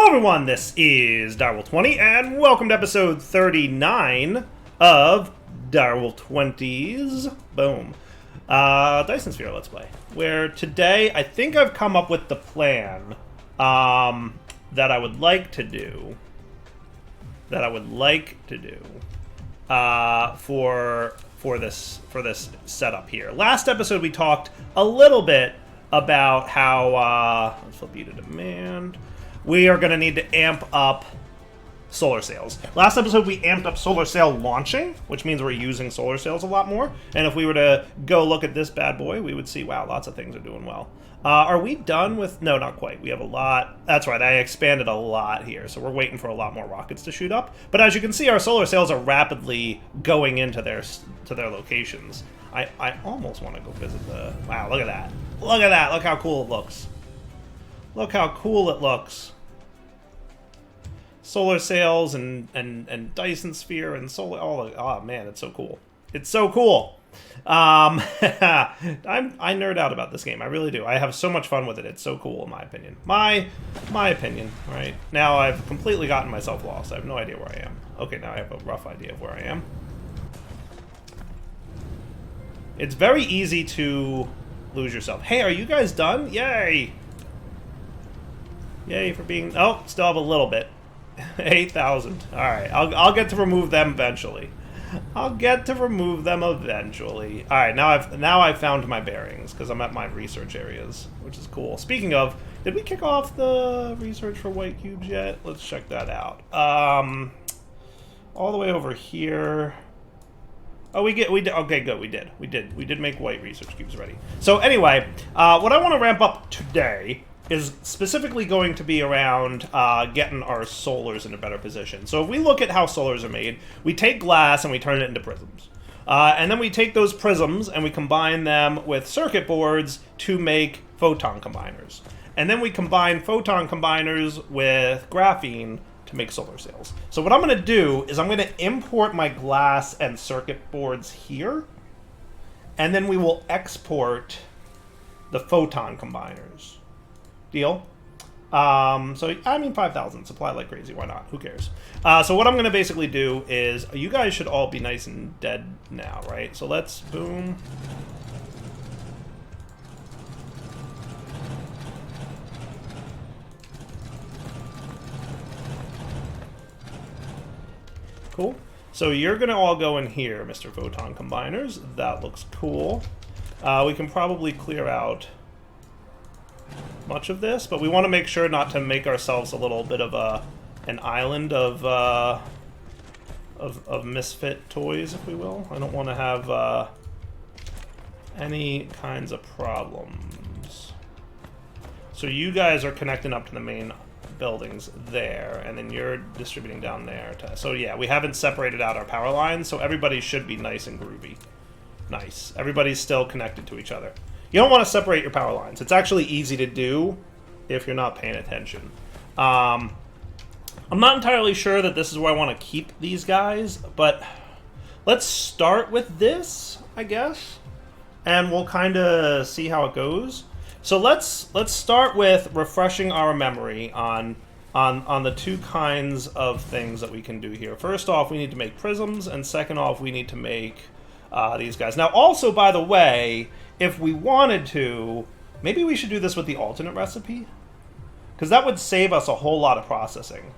everyone, this is Direwolf20, and welcome to episode 39 of Direwolf 20's Boom. Dyson Sphere Let's Play, where today I think I've come up with the plan that I would like to do. For this setup here. Last episode we talked a little bit about how let's flip you to demand. We are going to need to amp up solar sails. Last episode we amped up solar sail launching, which means we're using solar sails a lot more. And if we were to go look at this bad boy, we would see, wow, lots of things are doing well. Are we done with... No, not quite. We have a lot... That's right, I expanded a lot here, so we're waiting for a lot more rockets to shoot up. But as you can see, our solar sails are rapidly going into their locations. I almost want to go visit the... Wow, look at that. Look at that. Look how cool it looks. Look how cool it looks. Solar sails and Dyson Sphere and solar... Oh, man, it's so cool. It's so cool. I nerd out about this game. I really do. I have so much fun with it. It's so cool, in my opinion. My opinion, right? Now I've completely gotten myself lost. I have no idea where I am. Okay, now I have a rough idea of where I am. It's very easy to lose yourself. Hey, are you guys done? Yay! Yay for being... Oh, still have a little bit. 8,000. Alright, I'll get to remove them eventually. All right, now I've found my bearings, because I'm at my research areas, which is cool. Speaking of, did we kick off the research for white cubes yet? Let's check that out. All the way over here... Oh, we did. Okay, good. We did make white research cubes ready. So anyway, what I want to ramp up today is specifically going to be around getting our solars in a better position. So if we look at how solars are made, we take glass and we turn it into prisms. And then we take those prisms and we combine them with circuit boards to make photon combiners. And then we combine photon combiners with graphene to make solar sails. So what I'm going to do is I'm going to import my glass and circuit boards here, and then we will export the photon combiners. Deal? So, I mean, 5,000. Supply like crazy. Why not? Who cares? So what I'm going to basically do is, you guys should all be nice and dead now, right? So let's, boom. Cool. So you're going to all go in here, Mr. Photon Combiners. That looks cool. We can probably clear out much of this, but we want to make sure not to make ourselves a little bit of an island of misfit toys, if we will. I don't want to have any kinds of problems. So you guys are connecting up to the main buildings there, and then you're distributing down there. So yeah, we haven't separated out our power lines, so everybody should be nice and groovy. Nice. Everybody's still connected to each other. You don't want to separate your power lines. It's actually easy to do if you're not paying attention. I'm not entirely sure that this is where I want to keep these guys, but let's start with this, I guess, and we'll kind of see how it goes. So let's start with refreshing our memory on the two kinds of things that we can do here. First off, we need to make prisms, and second off, we need to make these guys. Now, also, by the way, if we wanted to, maybe we should do this with the alternate recipe, because that would save us a whole lot of processing.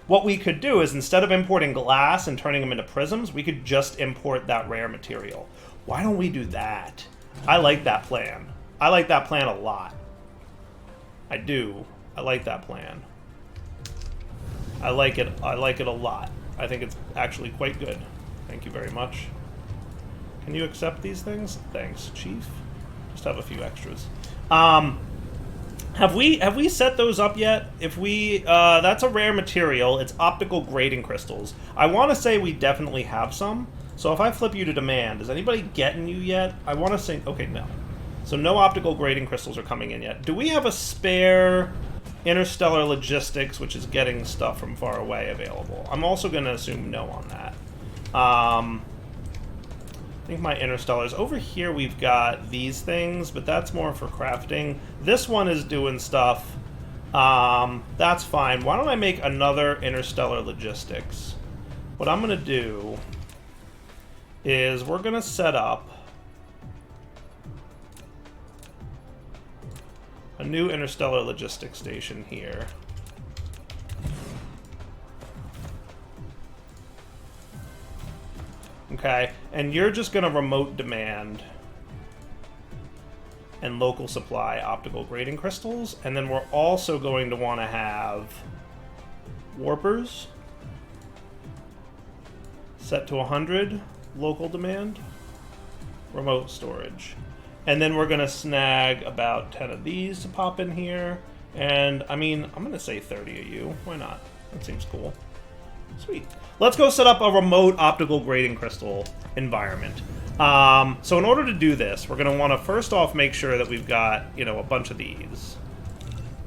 What we could do is, instead of importing glass and turning them into prisms, we could just import that rare material. Why don't we do that? I like that plan. I like that plan a lot. I do. I like that plan. I like it a lot. I think it's actually quite good. Thank you very much. Can you accept these things? Thanks, Chief. Just have a few extras. Have we set those up yet? If we, that's a rare material. It's optical grading crystals. I want to say we definitely have some. So if I flip you to demand, is anybody getting you yet? I want to say, okay, no. So no optical grading crystals are coming in yet. Do we have a spare interstellar logistics, which is getting stuff from far away, available? I'm also going to assume no on that. I think my interstellars. Over here we've got these things, but that's more for crafting. This one is doing stuff That's fine. Why don't I make another interstellar logistics? What I'm going to do is we're going to set up a new interstellar logistics station here. Okay, and you're just going to remote demand and local supply optical grading crystals, and then we're also going to want to have warpers set to 100 local demand, remote storage. And then we're going to snag about 10 of these to pop in here. And, I mean, I'm going to say 30 of you. Why not? That seems cool. Sweet. Let's go set up a remote optical grading crystal environment. So in order to do this, we're going to want to first off make sure that we've got, you know, a bunch of these,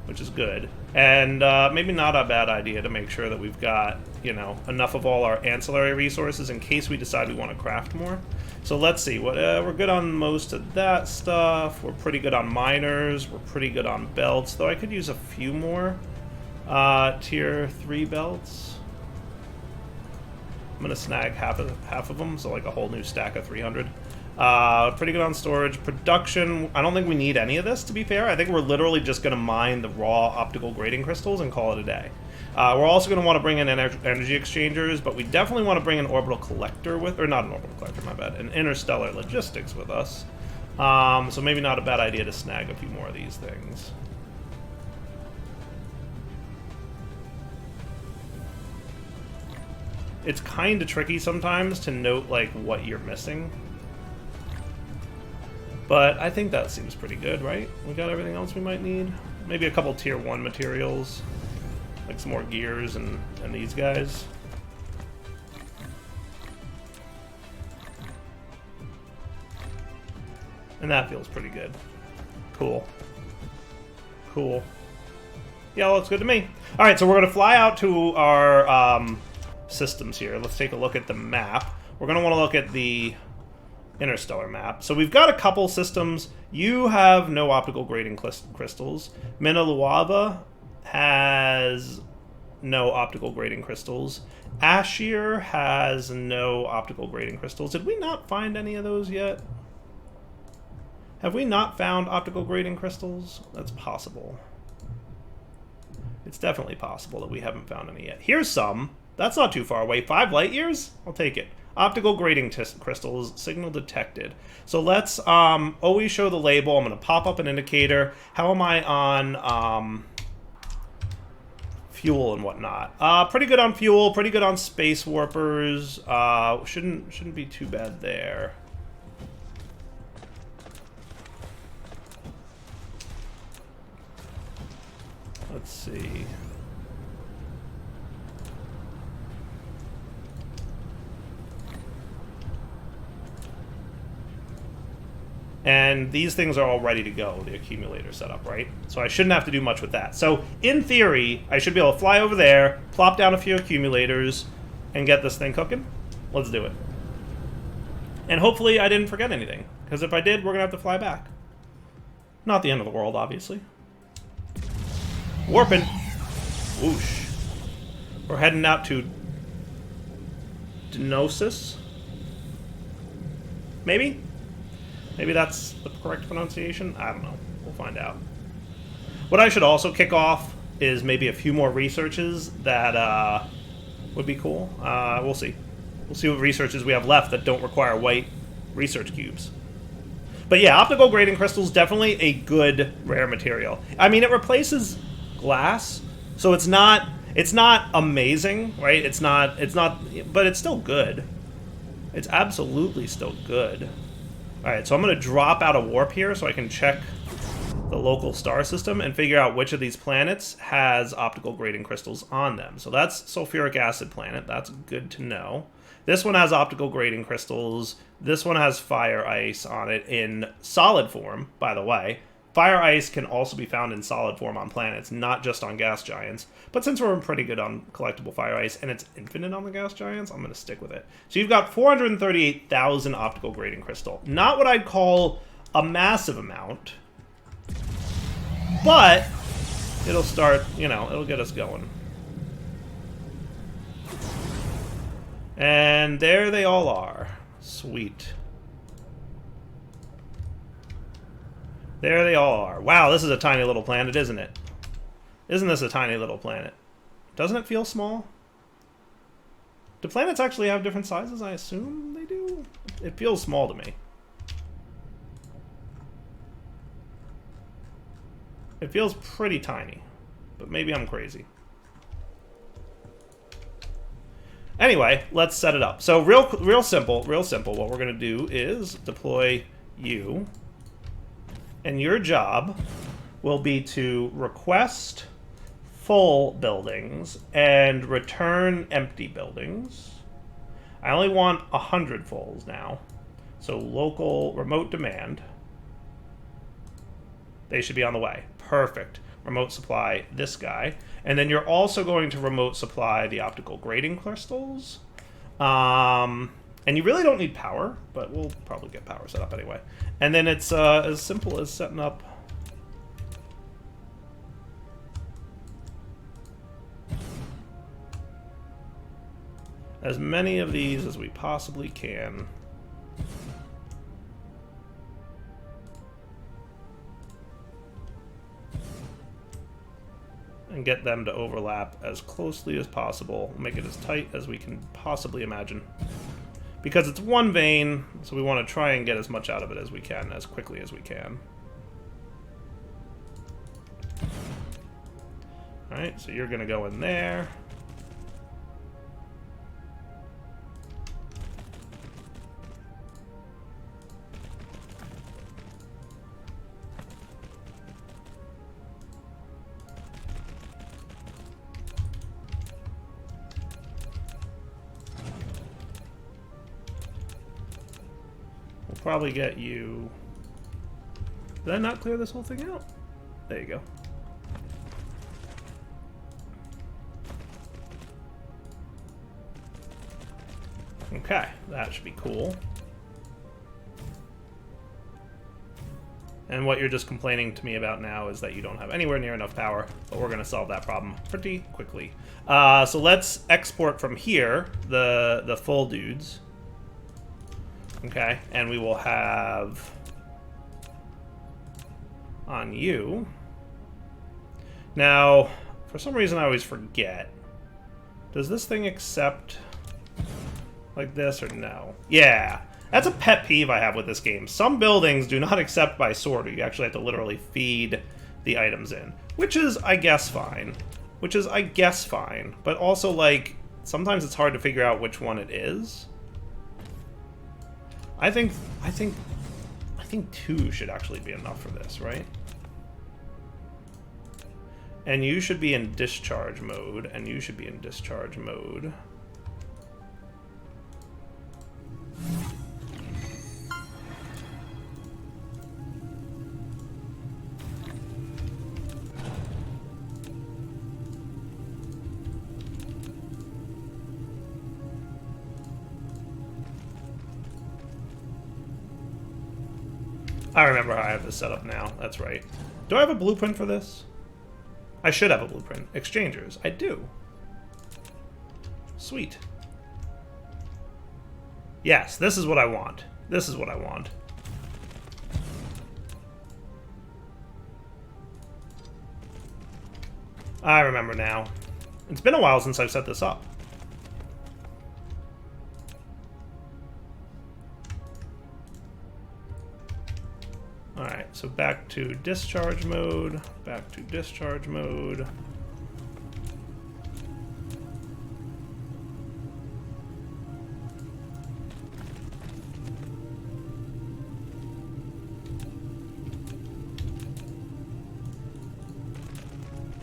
which is good. And maybe not a bad idea to make sure that we've got, you know, enough of all our ancillary resources in case we decide we want to craft more. So let's see. We're good on most of that stuff. We're pretty good on miners. We're pretty good on belts, though I could use a few more tier 3 belts. I'm going to snag half of them, so like a whole new stack of 300. Pretty good on storage. Production, I don't think we need any of this, to be fair. I think we're literally just going to mine the raw optical grading crystals and call it a day. We're also going to want to bring in energy exchangers, but we definitely want to bring an orbital collector with, or not an orbital collector, my bad, an interstellar logistics with us. So maybe not a bad idea to snag a few more of these things. It's kind of tricky sometimes to note, like, what you're missing. But I think that seems pretty good, right? We got everything else we might need. Maybe a couple tier 1 materials. Like some more gears and these guys. And that feels pretty good. Cool. Cool. Yeah, looks good to me. Alright, so we're going to fly out to our... systems here. Let's take a look at the map. We're going to want to look at the interstellar map. So we've got a couple systems. You have no optical grading crystals. Minaluava has no optical grading crystals. Ashir has no optical grading crystals. Did we not find any of those yet? Have we not found optical grading crystals? That's possible. It's definitely possible that we haven't found any yet. Here's some. That's not too far away. 5 light years? I'll take it. Optical grading crystals, signal detected. So let's always show the label. I'm going to pop up an indicator. How am I on fuel and whatnot? Pretty good on fuel. Pretty good on space warpers. Shouldn't be too bad there. Let's see. And these things are all ready to go, the accumulator setup, right? So I shouldn't have to do much with that. So, in theory, I should be able to fly over there, plop down a few accumulators, and get this thing cooking. Let's do it. And hopefully I didn't forget anything, because if I did, we're going to have to fly back. Not the end of the world, obviously. Warping. Whoosh. We're heading out to Denosis. Maybe? Maybe that's the correct pronunciation? I don't know. We'll find out. What I should also kick off is maybe a few more researches that would be cool. We'll see. We'll see what researches we have left that don't require white research cubes. But yeah, optical grading crystals, definitely a good rare material. I mean, it replaces glass, so it's not amazing, right? It's not, but it's still good. It's absolutely still good. Alright, so I'm going to drop out a warp here so I can check the local star system and figure out which of these planets has optical grading crystals on them. So that's sulfuric acid planet. That's good to know. This one has optical grading crystals. This one has fire ice on it in solid form, by the way. Fire ice can also be found in solid form on planets, not just on gas giants. But since we're pretty good on collectible fire ice, and it's infinite on the gas giants, I'm going to stick with it. So you've got 438,000 optical grading crystal. Not what I'd call a massive amount, but it'll start, you know, it'll get us going. And there they all are. Sweet. There they all are. Wow, this is a tiny little planet, isn't it? Isn't this a tiny little planet? Doesn't it feel small? Do planets actually have different sizes? I assume they do. It feels small to me. It feels pretty tiny, but maybe I'm crazy. Anyway, let's set it up. So real simple. What we're gonna do is deploy you, and your job will be to request full buildings and return empty buildings. I only want 100 fulls now. So local remote demand. They should be on the way. Perfect. Remote supply this guy. And then you're also going to remote supply the optical grading crystals. And you really don't need power, but we'll probably get power set up anyway. And then it's as simple as setting up as many of these as we possibly can. And get them to overlap as closely as possible. Make it as tight as we can possibly imagine. Because it's one vein, so we want to try and get as much out of it as we can, as quickly as we can. Alright, so you're going to go in there. Probably get you... Did I not clear this whole thing out? There you go. Okay, that should be cool. And what you're just complaining to me about now is that you don't have anywhere near enough power, but we're going to solve that problem pretty quickly. So let's export from here the full dudes. Okay, and we will have on you. Now, for some reason I always forget. Does this thing accept like this or no? Yeah, that's a pet peeve I have with this game. Some buildings do not accept by sorter. You actually have to literally feed the items in, which is, I guess, fine. But also, like, sometimes it's hard to figure out which one it is. I think 2 should actually be enough for this, right? And you should be in discharge mode, and you should be in discharge mode. I remember how I have this set up now. That's right. Do I have a blueprint for this? I should have a blueprint. Exchangers. I do. Sweet. Yes, this is what I want. This is what I want. I remember now. It's been a while since I've set this up. Alright, so back to discharge mode, back to discharge mode.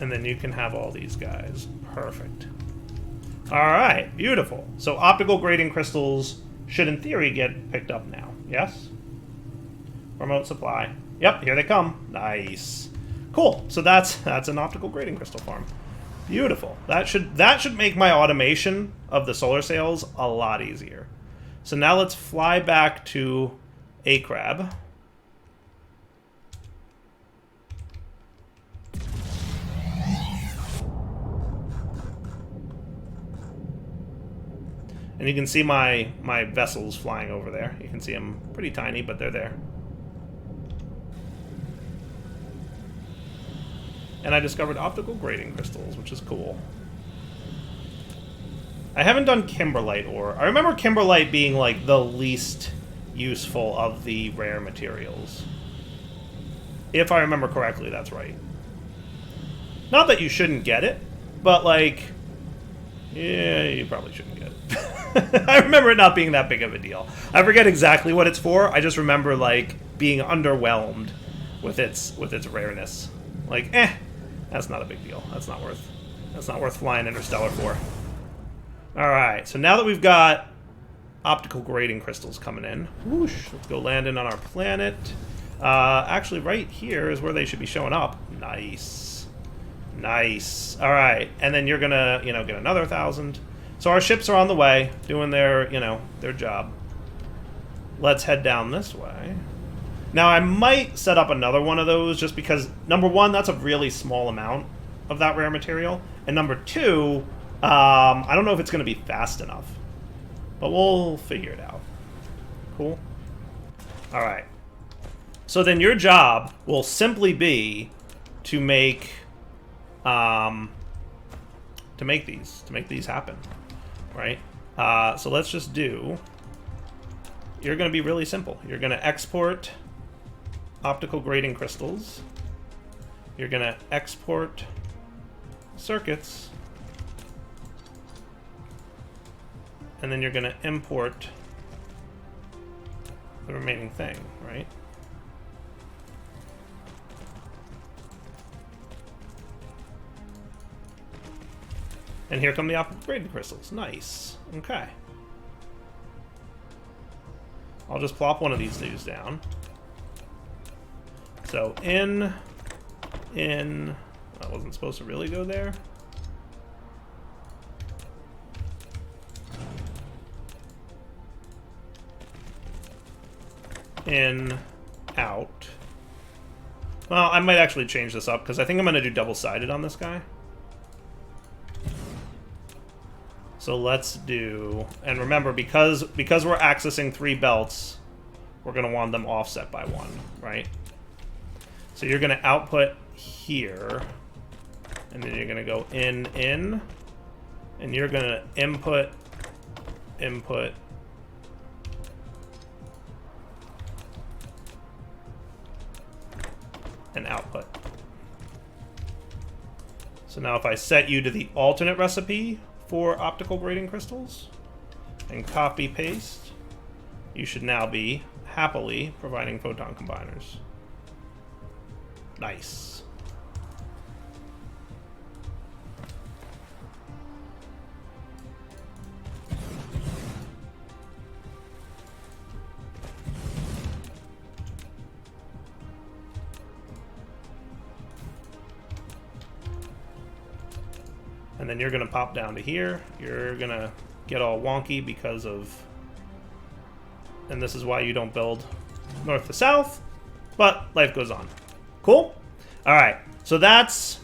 And then you can have all these guys. Perfect. Alright, beautiful. So optical grading crystals should in theory get picked up now, yes? Remote supply. Yep, here they come. Nice. Cool. So that's an optical grading crystal farm. Beautiful. That should make my automation of the solar sails a lot easier. So now let's fly back to And you can see my vessels flying over there. You can see them pretty tiny, but they're there. And I discovered optical grading crystals, which is cool. I haven't done kimberlite ore. I remember kimberlite being like the least useful of the rare materials. If I remember correctly, that's right. Not that you shouldn't get it, but like, yeah, you probably shouldn't get it. I remember it not being that big of a deal. I forget exactly what it's for. I just remember like being underwhelmed with its rareness. Like, that's not a big deal. That's not worth flying interstellar for. All right, so now that we've got optical grading crystals coming in, whoosh, let's go landing on our planet. Actually, right here is where they should be showing up. Nice. Nice. All right, and then you're gonna, get another 1,000. So our ships are on the way, doing their, their job. Let's head down this way. Now, I might set up another one of those just because, number one, that's a really small amount of that rare material. And number two, I don't know if it's going to be fast enough. But we'll figure it out. Cool. All right. So then your job will simply be to make these happen, right? So let's just do. You're going to be really simple. You're going to export optical grading crystals. You're going to export circuits. And then you're going to import the remaining thing, right? And here come the optical grading crystals. Nice. Okay. I'll just plop one of these dudes down. So in, that wasn't supposed to really go there. In, out. Well, I might actually change this up because I think I'm going to do double-sided on this guy. So let's do, and remember, because we're accessing 3 belts, we're going to want them offset by 1, right? So you're going to output here, and then you're going to go in, and you're going to input, and output. So now if I set you to the alternate recipe for optical grading crystals and copy paste, you should now be happily providing photon combiners. Nice. And then you're going to pop down to here. You're going to get all wonky because of... And this is why you don't build north to south. But life goes on. Cool? Alright. So that's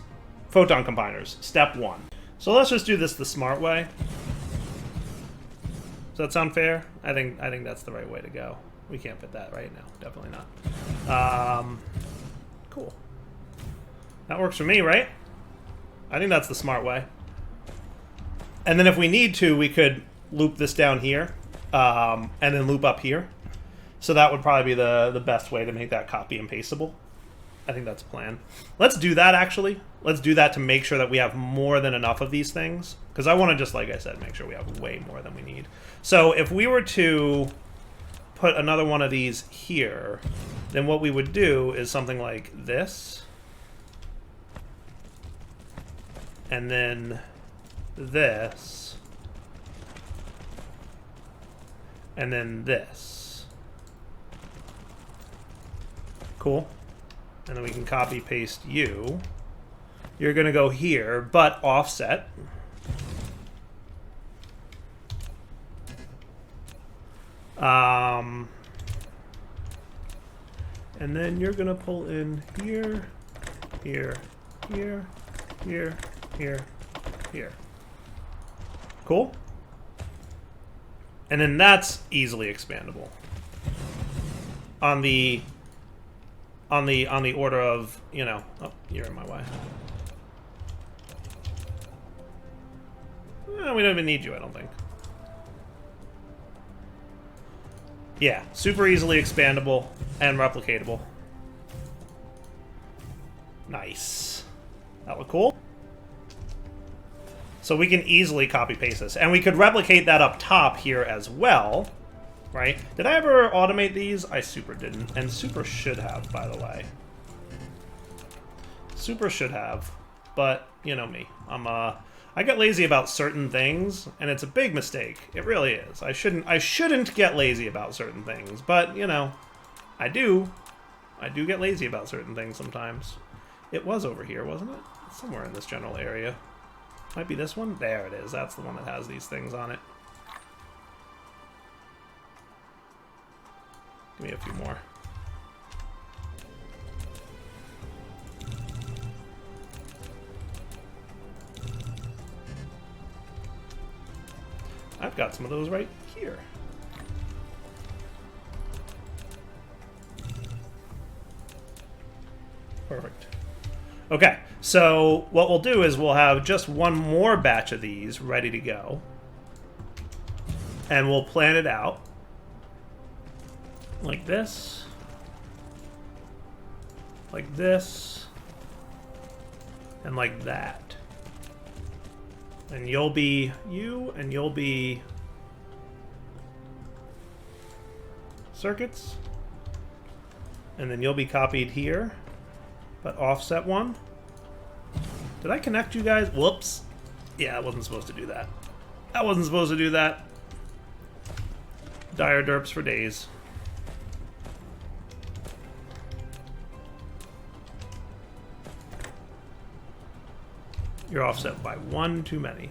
photon combiners. Step 1. So let's just do this the smart way. Does that sound fair? I think that's the right way to go. We can't fit that right now. Definitely not. Cool. That works for me, right? I think that's the smart way. And then if we need to, we could loop this down here, and then loop up here. So that would probably be the best way to make that copy and pasteable. I think that's a plan. Let's do that, actually. Let's do that to make sure that we have more than enough of these things. Because I want to just, like I said, make sure we have way more than we need. So if we were to put another one of these here, then what we would do is something like this. And then this, and then this. Cool. And then we can copy paste you. You're going to go here, but offset. And then you're going to pull in here, here, here, here, here, here. Cool? And then that's easily expandable. On the order of, you know, oh, you're in my way. We don't even need you, I don't think. Yeah, super easily expandable and replicatable. Nice. That look cool? So we can easily copy-paste this. And we could replicate that up top here as well, right? Did I ever automate these? I super didn't. And super should have, by the way. Super should have. But, you know me. I get lazy about certain things, and it's a big mistake. It really is. I shouldn't get lazy about certain things, but, you know, I do. I do get lazy about certain things sometimes. It was over here, wasn't it? It's somewhere in this general area. Might be this one? There it is. That's the one that has these things on it. Give me a few more. I've got some of those right here. Perfect. Okay, so what we'll do is we'll have just one more batch of these ready to go. And we'll plan it out. Like this. Like this. And like that. And you'll be you, and you'll be circuits. And then you'll be copied here, but offset one. Did I connect you guys? Whoops. Yeah, I wasn't supposed to do that. I wasn't supposed to do that. Dire derps for days. You're offset by one too many.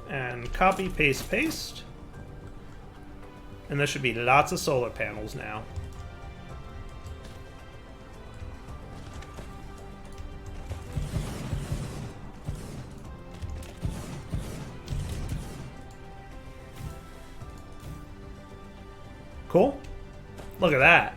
And copy, paste, paste. And there should be lots of solar panels now. Cool. Look at that.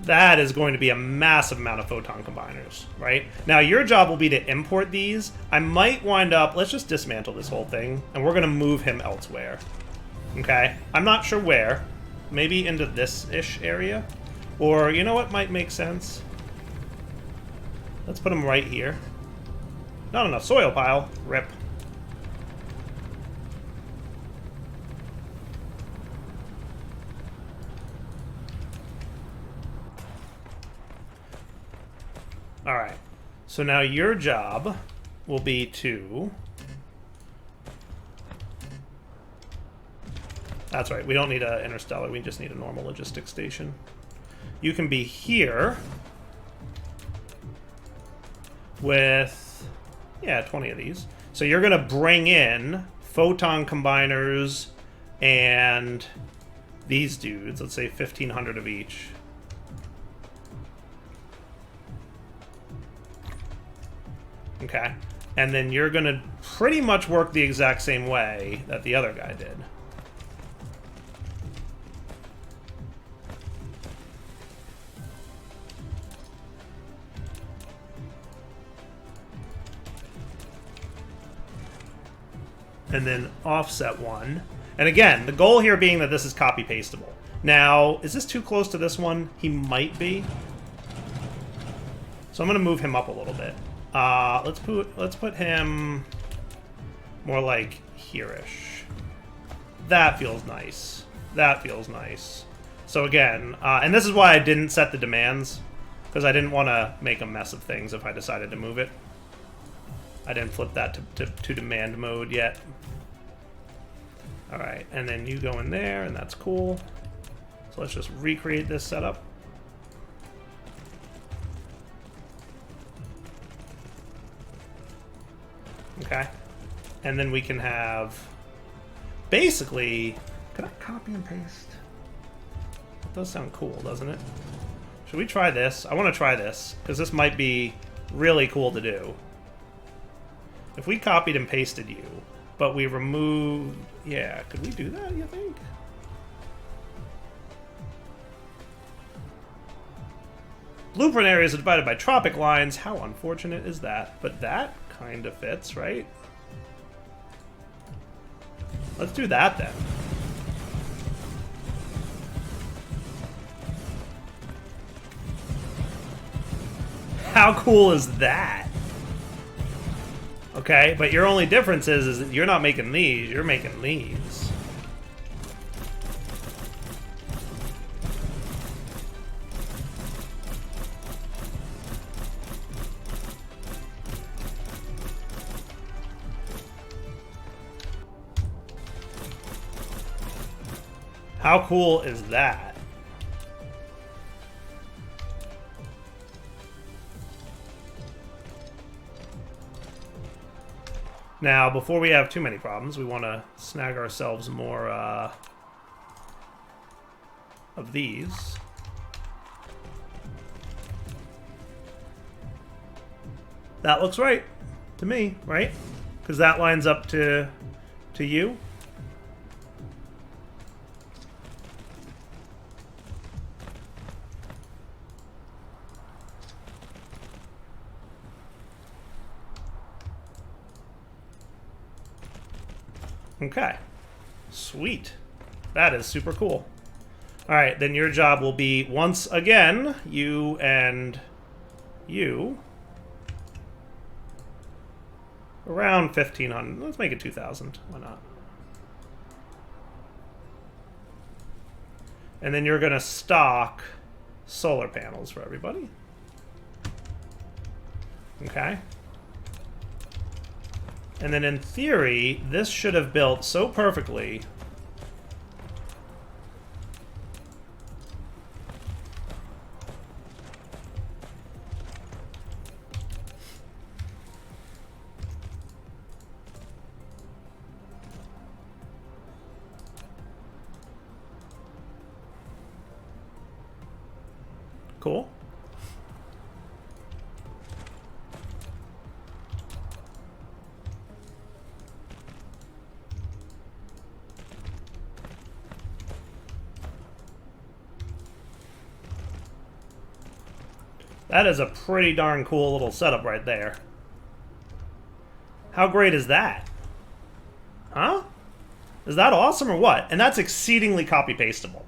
That is going to be a massive amount of photon combiners, right? Now, your job will be to import these. I might wind up... Let's just dismantle this whole thing, and we're going to move him elsewhere. Okay? I'm not sure where. Maybe into this-ish area? Or, you know what might make sense? Let's put him right here. Not enough soil pile. Rip. Alright, so now your job will be to... That's right, we don't need an interstellar, we just need a normal logistics station. You can be here with, yeah, 20 of these. So you're going to bring in photon combiners and these dudes, let's say 1,500 of each. Okay, and then you're going to pretty much work the exact same way that the other guy did. And then offset one. And again, the goal here being that this is copy-pastable. Now, is this too close to this one? He might be. So I'm going to move him up a little bit. Let's put him more like here-ish. That feels nice. That feels nice. So again, and this is why I didn't set the demands, because I didn't want to make a mess of things if I decided to move it. I didn't flip that to demand mode yet. Alright, and then you go in there, and that's cool. So let's just recreate this setup. Okay, and then we can have, basically, can I copy and paste? does sound cool, doesn't it? Should we try this? I want to try this, because this might be really cool to do. If we copied and pasted you, but we removed... Yeah, could we do that, you think? Blueprint areas are divided by tropic lines. How unfortunate is that? But that kind of fits, right? Let's do that then. How cool is that? Okay, but your only difference is that you're not making these, you're making these. How cool is that? Now, before we have too many problems, we want to snag ourselves more of these. That looks right to me, right? Because that lines up to you. Okay. Sweet. That is super cool. Alright, then your job will be, once again, you and you. Around 1,500. Let's make it 2,000. Why not? And then you're going to stock solar panels for everybody. Okay. And then in theory, this should have built so perfectly. Cool. That is a pretty darn cool little setup right there. How great is that? Huh? Is that awesome or what? And that's exceedingly copy-pastable.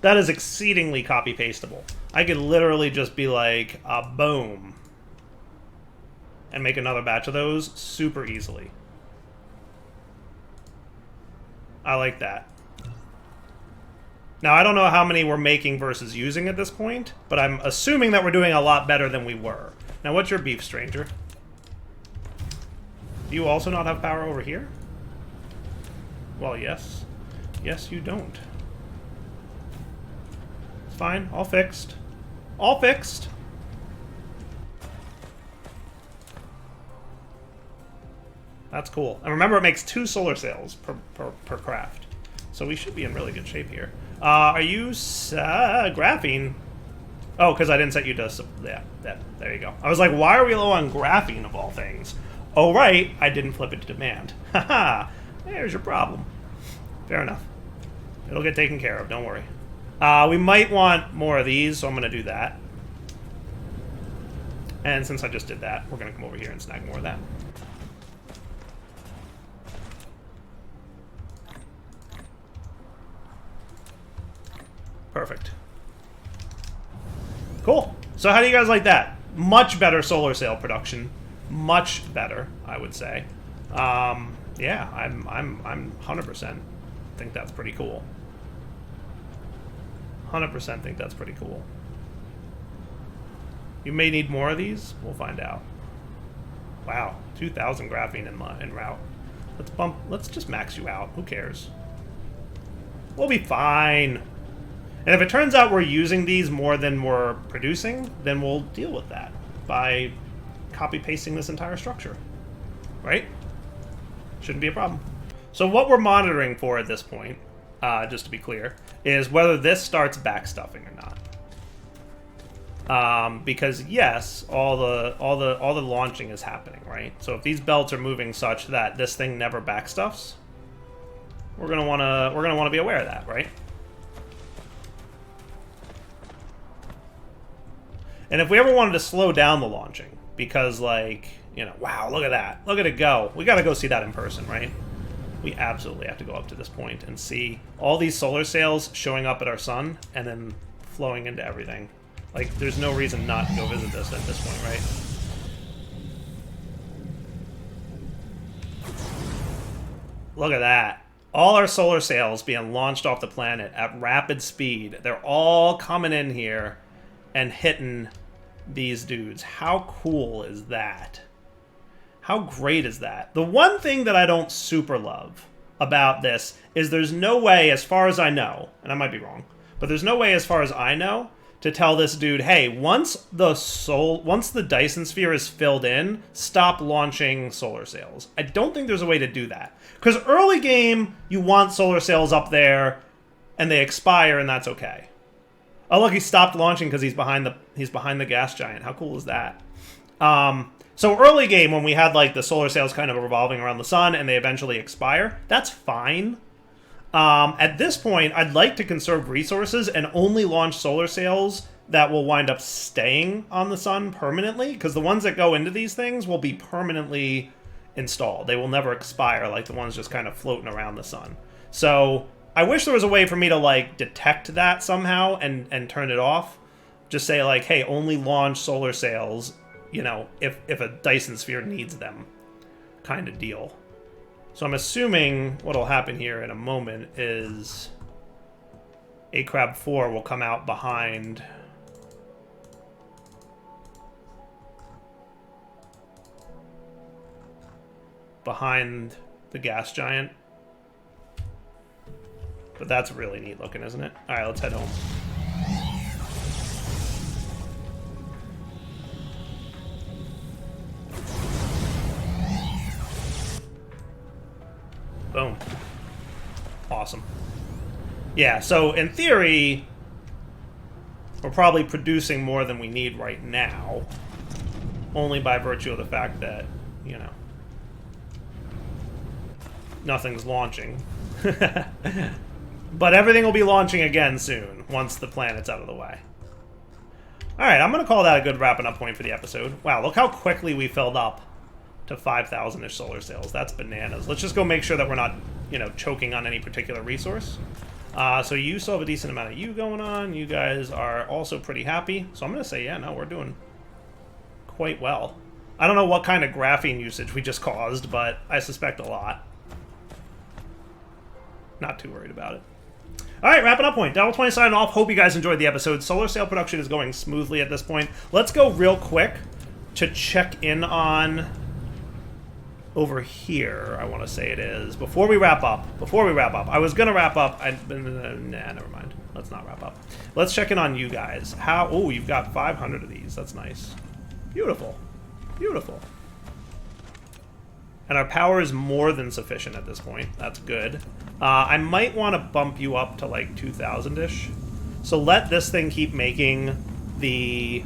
That is exceedingly copy-pastable. I could literally just be like, boom. And make another batch of those super easily. I like that. Now, I don't know how many we're making versus using at this point, but I'm assuming that we're doing a lot better than we were. Now, what's your beef, stranger? Do you also not have power over here? Well, yes. Yes, you don't. It's fine. All fixed. All fixed. That's cool. And remember, it makes 2 solar sails per craft. So we should be in really good shape here. Are you graphene? Oh, because I didn't set you to... Yeah, there you go. I was like, why are we low on graphene of all things? Oh, right, I didn't flip it to demand. Haha, there's your problem. Fair enough. It'll get taken care of, don't worry. We might want more of these, so I'm going to do that. And since I just did that, we're going to come over here and snag more of that. Perfect. Cool. So how do you guys like that? Much better solar sail production. Much better, I would say. Yeah, I'm 100% think that's pretty cool. 100% think that's pretty cool. You may need more of these. We'll find out. Wow, 2,000 graphene in route. Let's just max you out. Who cares? We'll be fine. And if it turns out we're using these more than we're producing, then we'll deal with that by copy-pasting this entire structure. Right? Shouldn't be a problem. So what we're monitoring for at this point just to be clear, is whether this starts backstuffing or not. Because yes, all the launching is happening, right? So if these belts are moving such that this thing never backstuffs, we're gonna wanna be aware of that, right? And if we ever wanted to slow down the launching, because like, you know, wow, look at that, look at it go. We gotta go see that in person, right? We absolutely have to go up to this point and see all these solar sails showing up at our sun and then flowing into everything. Like, there's no reason not to go visit this at this point, right? Look at that. All our solar sails being launched off the planet at rapid speed. They're all coming in here and hitting these dudes. How cool is that? How great is that? The one thing that I don't super love about this is there's no way, as far as I know, and I might be wrong, but there's no way as far as I know to tell this dude, hey, once the Dyson sphere is filled in, stop launching solar sails. I don't think there's a way to do that. Because early game, you want solar sails up there, and they expire, and that's okay. Oh, look, he stopped launching because he's behind the gas giant. How cool is that? So early game, when we had like the solar sails kind of revolving around the sun, and they eventually expire, that's fine. At this point, I'd like to conserve resources and only launch solar sails that will wind up staying on the sun permanently, because the ones that go into these things will be permanently installed. They will never expire like the ones just kind of floating around the sun. So I wish there was a way for me to like detect that somehow and turn it off. Just say like, hey, only launch solar sails, you know, if a Dyson sphere needs them, kind of deal. So I'm assuming what'll happen here in a moment is A-Crab 4 will come out behind the gas giant. But that's really neat looking, isn't it? All right, let's head home. Boom. Awesome. Yeah, so in theory, we're probably producing more than we need right now. Only by virtue of the fact that, you know, nothing's launching. But everything will be launching again soon, once the planet's out of the way. Alright, I'm going to call that a good wrapping up point for the episode. Wow, look how quickly we filled up to 5,000-ish solar sails. That's bananas. Let's just go make sure that we're not, you know, choking on any particular resource. So you still have a decent amount of you going on. You guys are also pretty happy. So I'm going to say, yeah, no, we're doing quite well. I don't know what kind of graphene usage we just caused, but I suspect a lot. Not too worried about it. All right, wrapping up point. Devil20 signing off. Hope you guys enjoyed the episode. Solar sail production is going smoothly at this point. Let's go real quick to check in on over here, I want to say it is. Before we wrap up. I was going to wrap up. Nah, never mind. Let's not wrap up. Let's check in on you guys. Oh, you've got 500 of these. That's nice. Beautiful. Beautiful. And our power is more than sufficient at this point. That's good. I might want to bump you up to like 2,000-ish. So let this thing keep making the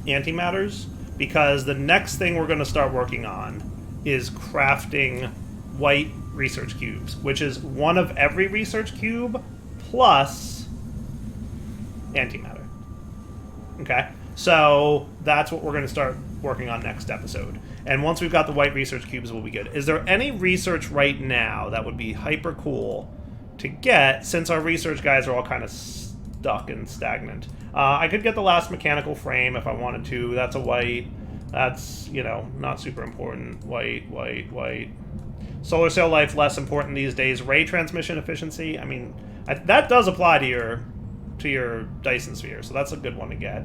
antimatters, because the next thing we're going to start working on is crafting white research cubes, which is one of every research cube plus antimatter. Okay? So that's what we're going to start working on next episode. And once we've got the white research cubes, we'll be good. Is there any research right now that would be hyper cool to get, since our research guys are all kind of stuck and stagnant? I could get the last mechanical frame if I wanted to. That's a white. That's, you know, not super important. White, white, white. Solar cell life, less important these days. Ray transmission efficiency. I mean, that does apply to your Dyson sphere, so that's a good one to get.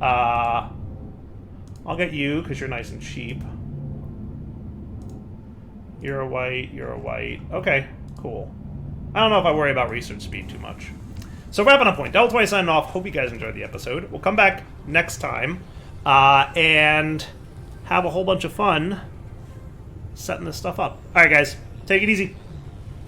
I'll get you, because you're nice and cheap. You're a white, you're a white. Okay, cool. I don't know if I worry about research speed too much. So wrapping up point. Devil20 signing off. Hope you guys enjoyed the episode. We'll come back next time and have a whole bunch of fun setting this stuff up. Alright guys, take it easy.